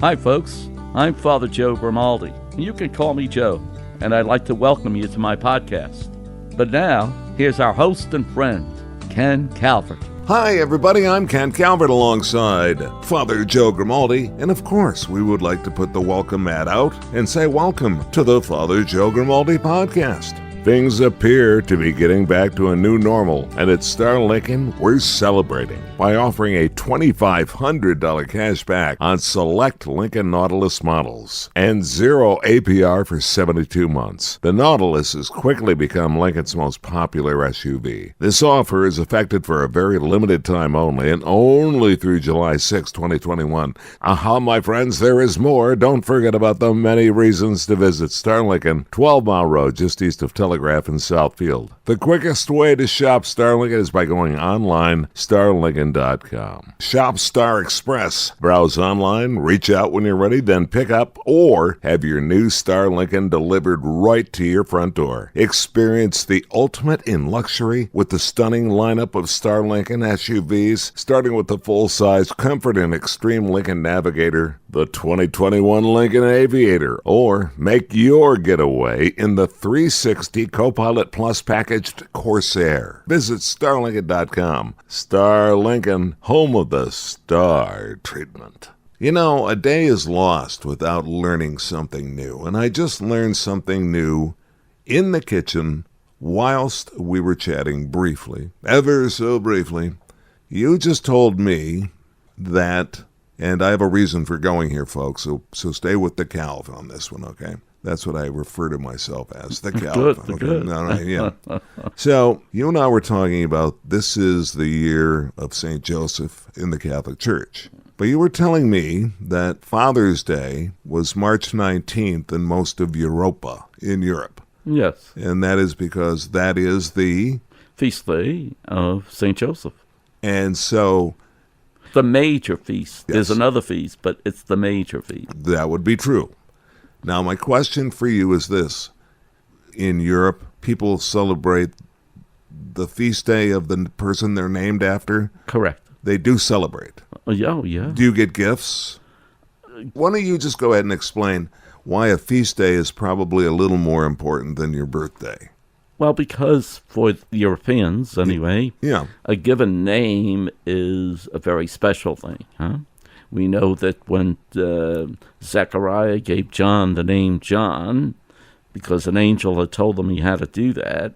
Hi folks, I'm Father Joe Grimaldi. You can call me Joe, and I'd like to welcome you to my podcast. But now, here's our host and friend, Ken Calvert. Hi everybody, I'm Ken Calvert alongside Father Joe Grimaldi, and of course we would like to put the welcome mat out and say welcome to the Father Joe Grimaldi podcast. Things appear to be getting back to a new normal, and at Star Lincoln, we're celebrating by offering a $2,500 cash back on select Lincoln Nautilus models and 0 APR for 72 months. The Nautilus has quickly become Lincoln's most popular SUV. This offer is effective for a very limited time only, and only through July 6, 2021. Aha, my friends, there is more. Don't forget about the many reasons to visit Star Lincoln, 12 Mile Road, just east of Telegraph in Southfield. The quickest way to shop Star Lincoln is by going online, starlincoln.com. Shop Star Express. Browse online, reach out when you're ready, then pick up or have your new Star Lincoln delivered right to your front door. Experience the ultimate in luxury with the stunning lineup of Star Lincoln SUVs, starting with the full-size Comfort and Extreme Lincoln Navigator, the 2021 Lincoln Aviator, or make your getaway in the 360 Copilot Plus packaged Corsair. Visit starlincoln.com. Star Lincoln, home of the star treatment. You know, a day is lost without learning something new, and I just learned something new in the kitchen whilst we were chatting briefly, ever so briefly. You just told me that, and I have a reason for going here, folks, so stay with the Calv on this one, okay? That's what I refer to myself as, the Calv. Good. All right, yeah. So, you and I were talking about this is the year of St. Joseph in the Catholic Church. But you were telling me that Father's Day was March 19th in most of Europa, in Europe. Yes. And that is because that is the Feast day of St. Joseph. And so the major feast. Yes. There's another feast, but it's the major feast. That would be true. Now, my question for you is this. In Europe, people celebrate the feast day of the person they're named after? Correct. They do celebrate. Yeah. Do you get gifts? Why don't you just go ahead and explain why a feast day is probably a little more important than your birthday? Well, because for Europeans, anyway, Yeah. a given name is a very special thing, huh? We know that when Zechariah gave John the name John, because an angel had told him he had to do that,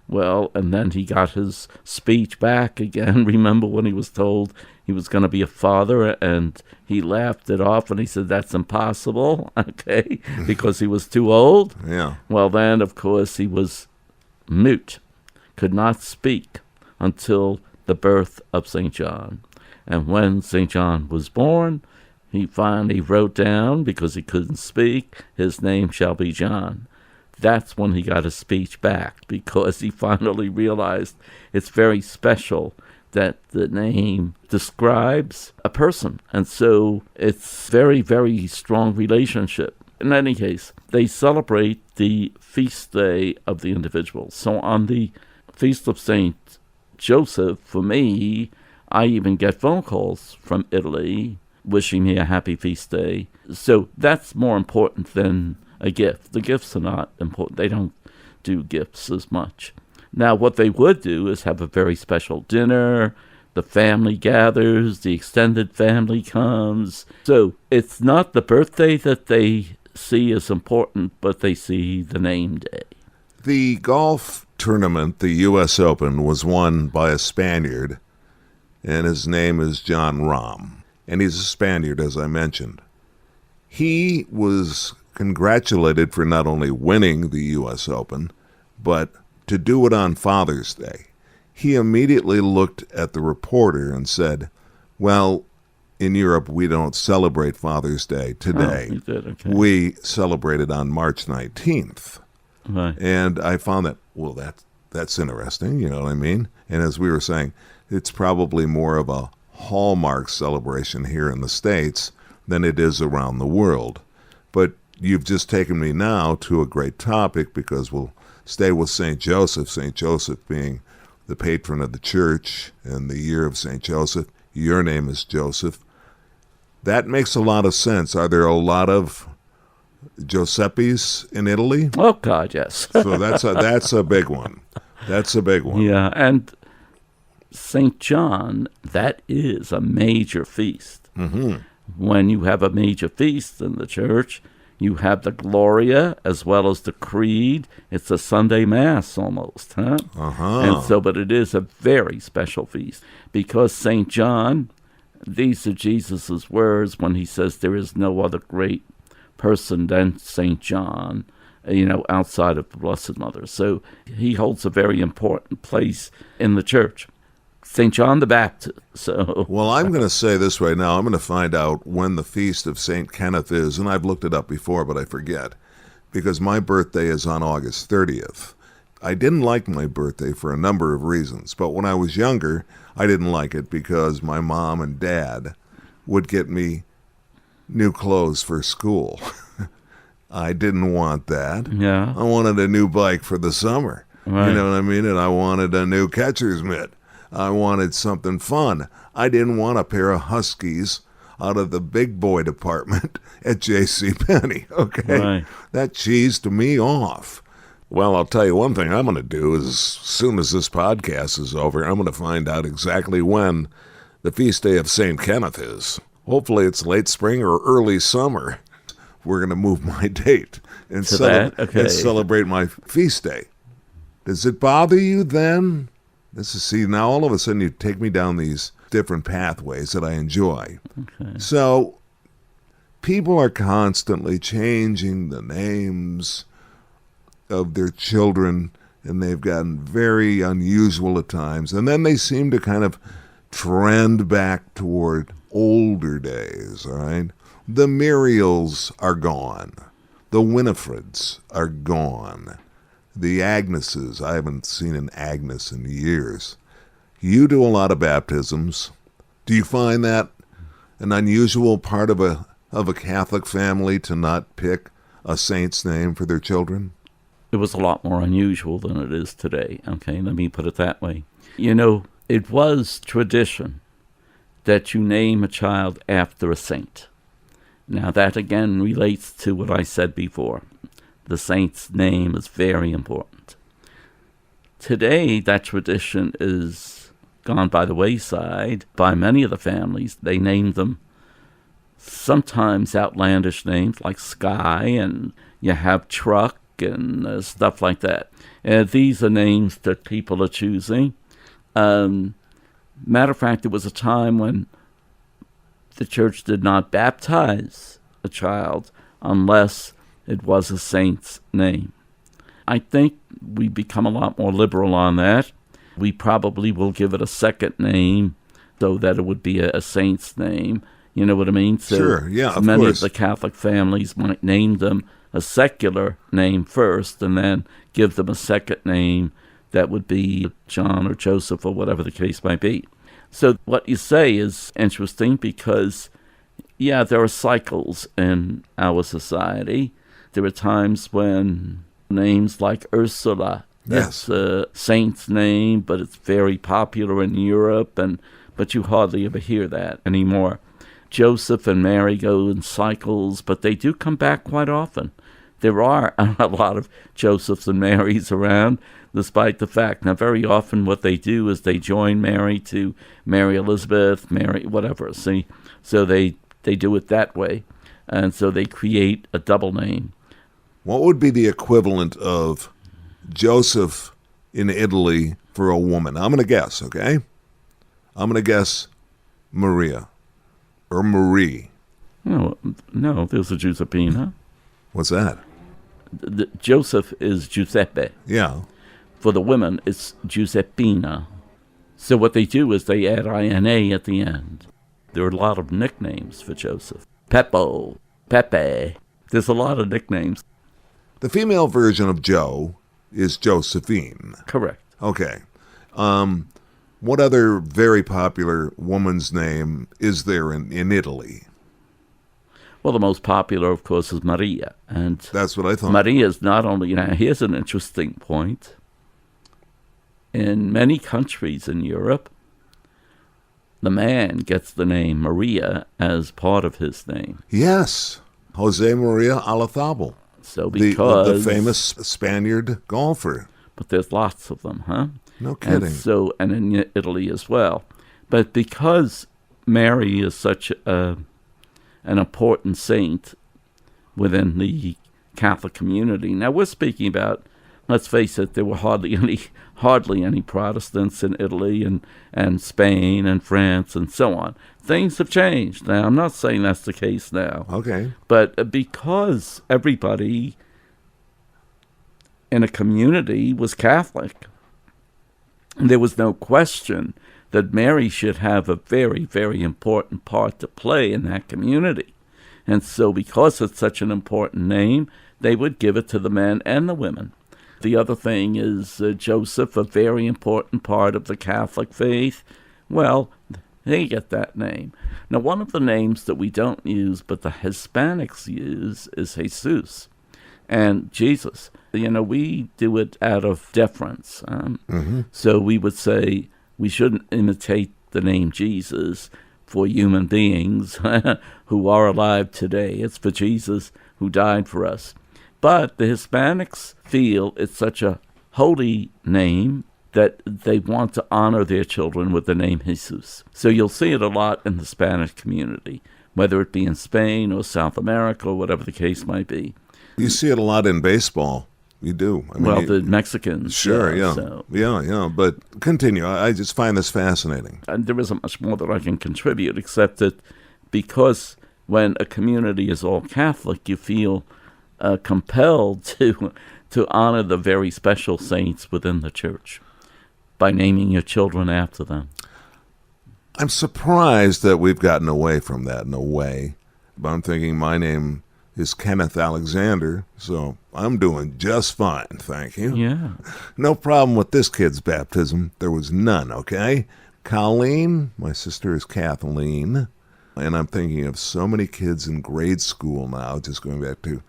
well, and then he got his speech back again. Remember when he was told he was going to be a father, and he laughed it off, and he said, that's impossible, okay, because he was too old? Yeah. Well, then, of course, he was mute, could not speak until the birth of St. John. And when St. John was born, he finally wrote down, because he couldn't speak, his name shall be John. That's when he got his speech back, because he finally realized it's very special that the name describes a person. And so it's very, very strong relationship. In any case, they celebrate the feast day of the individual. So on the Feast of St. Joseph, for me, I even get phone calls from Italy wishing me a happy feast day. So that's more important than a gift. The gifts are not important. They don't do gifts as much. Now, what they would do is have a very special dinner. The family gathers. The extended family comes. So it's not the birthday that they see as important, but they see the name day. The golf tournament, the U.S. Open, was won by a Spaniard, and his name is John Rahm. And he's a Spaniard, as I mentioned. He was congratulated for not only winning the U.S. Open, but to do it on Father's Day. He immediately looked at the reporter and said, well, in Europe, we don't celebrate Father's Day today. Oh, you did, okay. We celebrate it on March 19th. Right. And I found that, well, that's interesting, you know what I mean? And as we were saying, it's probably more of a Hallmark celebration here in the States than it is around the world. But you've just taken me now to a great topic, because we'll stay with St. Joseph being the patron of the church and the year of St. Joseph. Your name is Joseph. That makes a lot of sense. Are there a lot of Giuseppes in Italy? Oh, God, yes. So that's a big one. That's a big one. Yeah, and St. John, that is a major feast. Mm-hmm. When you have a major feast in the church, you have the Gloria as well as the Creed. It's a Sunday Mass almost, huh? Uh-huh. And so, but it is a very special feast because St. John, these are Jesus' words when he says there is no other great person than St. John, outside of the Blessed Mother. So he holds a very important place in the church. St. John the Baptist. So, well, I'm going to say this right now. I'm going to find out when the feast of St. Kenneth is, and I've looked it up before, but I forget, because my birthday is on August 30th. I didn't like my birthday for a number of reasons, but when I was younger, I didn't like it because my mom and dad would get me new clothes for school. I didn't want that. Yeah. I wanted a new bike for the summer. Right. You know what I mean? And I wanted a new catcher's mitt. I wanted something fun. I didn't want a pair of Huskies out of the big boy department at JCPenney, okay? Right. That cheesed me off. Well, I'll tell you one thing I'm going to do is as soon as this podcast is over, I'm going to find out exactly when the feast day of St. Kenneth is. Hopefully it's late spring or early summer. We're going to move my date and celebrate my feast day. Does it bother you then? See, now all of a sudden you take me down these different pathways that I enjoy. Okay. So people are constantly changing the names of their children, and they've gotten very unusual at times. And then they seem to kind of trend back toward older days, all right? The Muriels are gone. The Winifreds are gone. The Agneses, I haven't seen an Agnes in years. You do a lot of baptisms. Do you find that an unusual part of a Catholic family to not pick a saint's name for their children? It was a lot more unusual than it is today, okay? Let me put it that way. It was tradition that you name a child after a saint. Now that again relates to what I said before. The saint's name is very important. Today, that tradition is gone by the wayside by many of the families. They name them sometimes outlandish names like Sky, and you have Truck and stuff like that. These are names that people are choosing. Matter of fact, there was a time when the church did not baptize a child unless it was a saint's name. I think we become a lot more liberal on that. We probably will give it a second name so that it would be a saint's name. You know what I mean? So sure, yeah, of many course. of the Catholic families might name them a secular name first and then give them a second name that would be John or Joseph or whatever the case might be. So what you say is interesting because, yeah, there are cycles in our society. There are times when names like Ursula, Yes. it's a saint's name, but it's very popular in Europe, but you hardly ever hear that anymore. Joseph and Mary go in cycles, but they do come back quite often. There are a lot of Josephs and Marys around, despite the fact. Now, very often what they do is they join Mary to Mary Elizabeth, Mary whatever, see? So they do it that way, and so they create a double name. What would be the equivalent of Joseph in Italy for a woman? I'm going to guess, okay? I'm going to guess Maria or Marie. No, there's a Giuseppina. What's that? Joseph is Giuseppe. Yeah. For the women, it's Giuseppina. So what they do is they add INA at the end. There are a lot of nicknames for Joseph. Peppo, Pepe. There's a lot of nicknames. The female version of Joe is Josephine. Correct. Okay. What other very popular woman's name is there in Italy? Well, the most popular, of course, is Maria. And That's what I thought. Maria is not only, here's an interesting point. In many countries in Europe, the man gets the name Maria as part of his name. Yes, Jose Maria Olazabal. So because the famous Spaniard golfer. But there's lots of them, huh? No kidding. And in Italy as well. But because Mary is such an important saint within the Catholic community. Now we're speaking about, let's face it, there were hardly any Protestants in Italy and Spain and France and so on. Things have changed. Now I'm not saying that's the case now. Okay. But because everybody in a community was Catholic, there was no question that Mary should have a very, very important part to play in that community. And so because it's such an important name, they would give it to the men and the women. The other thing is Joseph, a very important part of the Catholic faith. Well, they get that name. Now, one of the names that we don't use, but the Hispanics use, is Jesus and Jesus. You know, we do it out of deference. So we would say we shouldn't imitate the name Jesus for human beings who are alive today. It's for Jesus who died for us. But the Hispanics feel it's such a holy name that they want to honor their children with the name Jesus. So you'll see it a lot in the Spanish community, whether it be in Spain or South America or whatever the case might be. You see it a lot in baseball. You do. I mean, the Mexicans. Sure, yeah. So. Yeah. But continue. I just find this fascinating. And there isn't much more that I can contribute, except that because when a community is all Catholic, you feel compelled to honor the very special saints within the church by naming your children after them. I'm surprised that we've gotten away from that in a way. But I'm thinking my name is Kenneth Alexander, so I'm doing just fine, thank you. Yeah. No problem with this kid's baptism. There was none, okay? Colleen, my sister is Kathleen, and I'm thinking of so many kids in grade school now, just going back to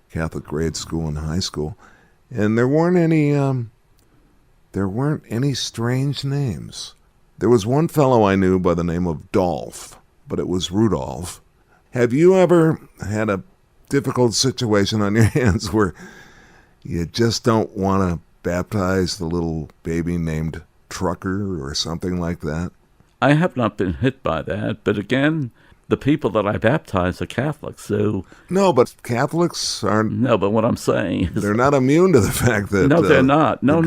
Catholic grade school and high school, and there weren't any strange names. There was one fellow I knew by the name of Dolph, but it was Rudolph. Have you ever had a difficult situation on your hands where you just don't want to baptize the little baby named Trucker or something like that? I have not been hit by that, but again, the people that I baptize are Catholics, so... No, but Catholics aren't... No, but what I'm saying is... They're not immune to the fact that... No, they're not. No,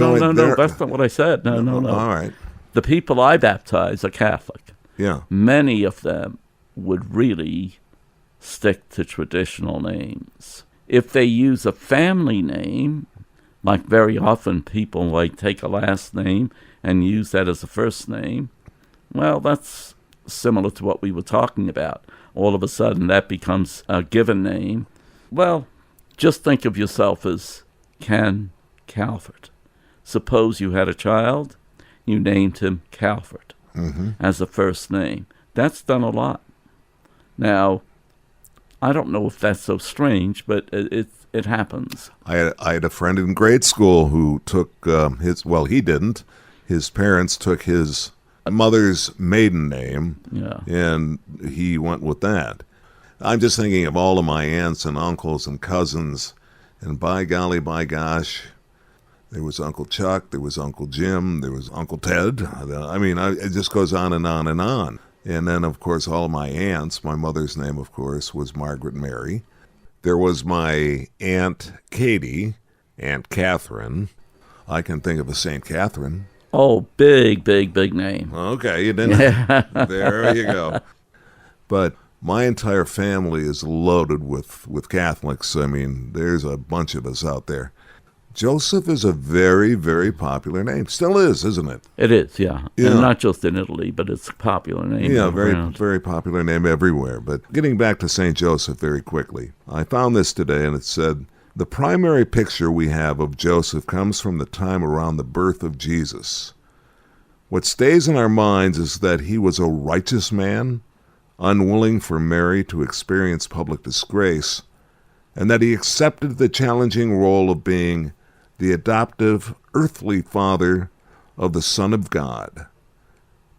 that's not what I said. No. All right. The people I baptize are Catholic. Yeah. Many of them would really stick to traditional names. If they use a family name, like very often people like take a last name and use that as a first name, well, that's similar to what we were talking about. All of a sudden that becomes a given name. Well, just think of yourself as Ken Calvert. Suppose you had a child, you named him Calvert as a first name. That's done a lot. Now, I don't know if that's so strange, but it happens. I had a friend in grade school who took he didn't. His parents took his mother's maiden name, and he went with that. I'm just thinking of all of my aunts and uncles and cousins, and by golly, by gosh, there was Uncle Chuck, there was Uncle Jim, there was Uncle Ted. I mean, it just goes on and on and on. And then, of course, all of my aunts, my mother's name, of course, was Margaret Mary. There was my Aunt Katie, Aunt Catherine. I can think of a St. Catherine. Oh, big name. Okay, you didn't. There you go. But my entire family is loaded with Catholics. I mean, there's a bunch of us out there. Joseph is a very, very popular name. Still is, isn't it? It is, yeah. And not just in Italy, but it's a popular name. Yeah, very popular name everywhere. But getting back to St. Joseph very quickly, I found this today, and it said, the primary picture we have of Joseph comes from the time around the birth of Jesus. What stays in our minds is that he was a righteous man, unwilling for Mary to experience public disgrace, and that he accepted the challenging role of being the adoptive earthly father of the Son of God.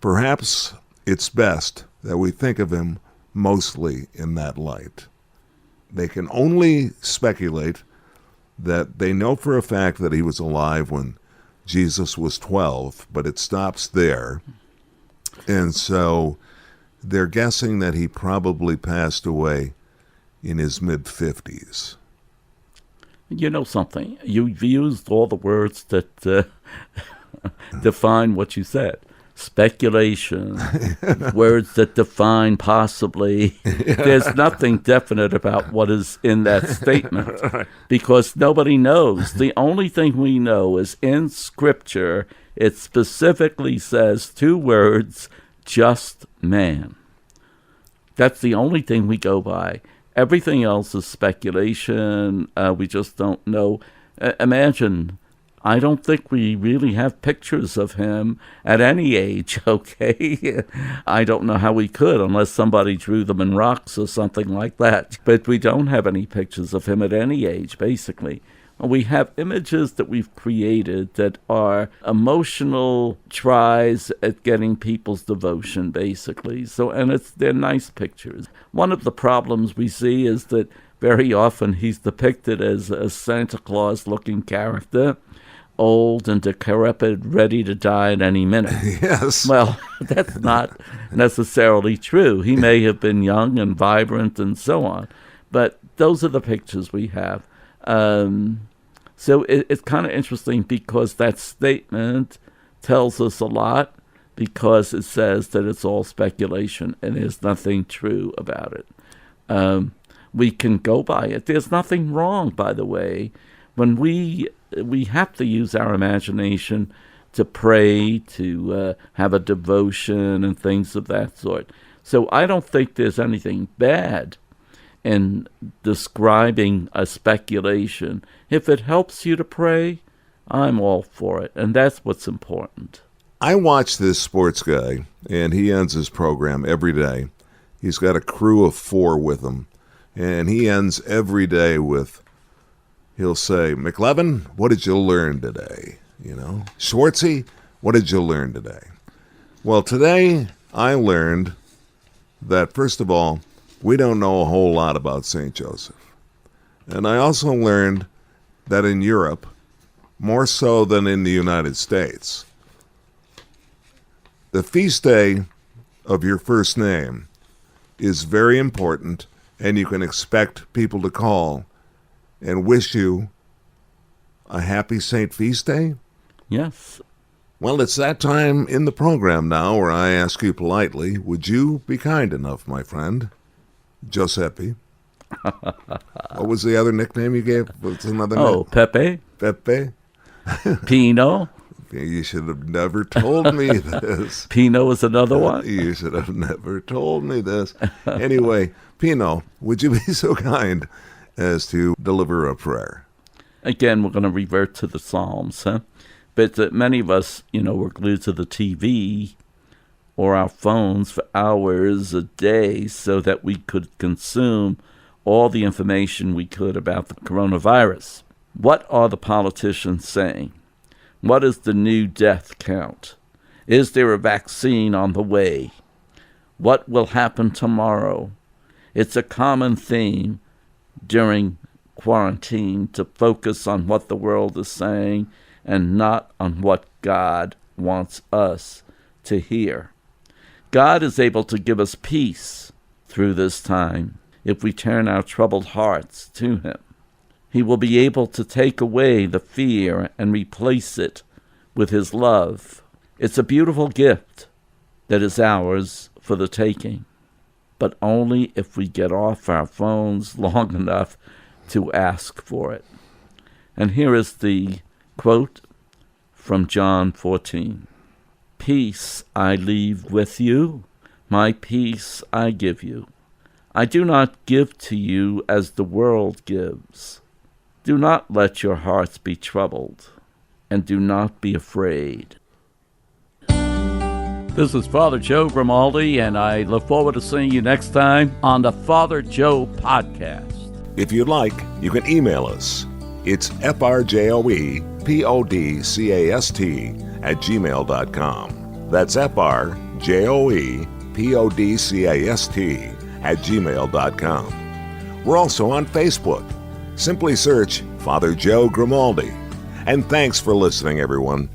Perhaps it's best that we think of him mostly in that light. They can only speculate that they know for a fact that he was alive when Jesus was 12, but it stops there. And so they're guessing that he probably passed away in his mid-50s. You know something? You've used all the words that define what you said. Speculation, words that define possibly. There's nothing definite about what is in that statement because nobody knows. The only thing we know is in Scripture, it specifically says 2 words, just man. That's the only thing we go by. Everything else is speculation. We just don't know. Imagine, I don't think we really have pictures of him at any age, okay? I don't know how we could unless somebody drew them in rocks or something like that. But we don't have any pictures of him at any age, basically. We have images that we've created that are emotional tries at getting people's devotion, basically. So, and they're nice pictures. One of the problems we see is that very often he's depicted as a Santa Claus-looking character, old and decrepit, ready to die at any minute. Yes. Well, that's not necessarily true. He may have been young and vibrant and so on. But those are the pictures we have. So it's kind of interesting because that statement tells us a lot because it says that it's all speculation and there's nothing true about it. We can go by it. There's nothing wrong, by the way, when we have to use our imagination to pray, to have a devotion and things of that sort. So I don't think there's anything bad in describing a speculation. If it helps you to pray, I'm all for it, and that's what's important. I watch this sports guy, and he ends his program every day. He's got a crew of 4 with him, and he ends every day with, he'll say, McLevin, what did you learn today? You know, Schwartzy, what did you learn today? Well, today I learned that, first of all, we don't know a whole lot about St. Joseph. And I also learned that in Europe, more so than in the United States, the feast day of your first name is very important, and you can expect people to call and wish you a happy St. Feast Day? Yes. Well, it's that time in the program now where I ask you politely, would you be kind enough, my friend, Giuseppe? What was the other nickname you gave? What's another name? Pepe. Pepe? Pino. You should have never told me this. Pino is another one. You should have never told me this. Anyway, Pino, would you be so kind as to deliver a prayer? Again, we're going to revert to the Psalms, huh? But many of us, were glued to the TV or our phones for hours a day so that we could consume all the information we could about the coronavirus. What are the politicians saying? What is the new death count? Is there a vaccine on the way? What will happen tomorrow? It's a common theme during quarantine to focus on what the world is saying and not on what God wants us to hear. God is able to give us peace through this time if we turn our troubled hearts to Him. He will be able to take away the fear and replace it with His love. It's a beautiful gift that is ours for the taking, but only if we get off our phones long enough to ask for it. And here is the quote from John 14. Peace I leave with you, my peace I give you. I do not give to you as the world gives. Do not let your hearts be troubled, and do not be afraid. This is Father Joe Grimaldi, and I look forward to seeing you next time on the Father Joe Podcast. If you'd like, you can email us. It's frjoepodcast@gmail.com. That's frjoepodcast podcast@gmail.com. We're also on Facebook. Simply search Father Joe Grimaldi. And thanks for listening, everyone.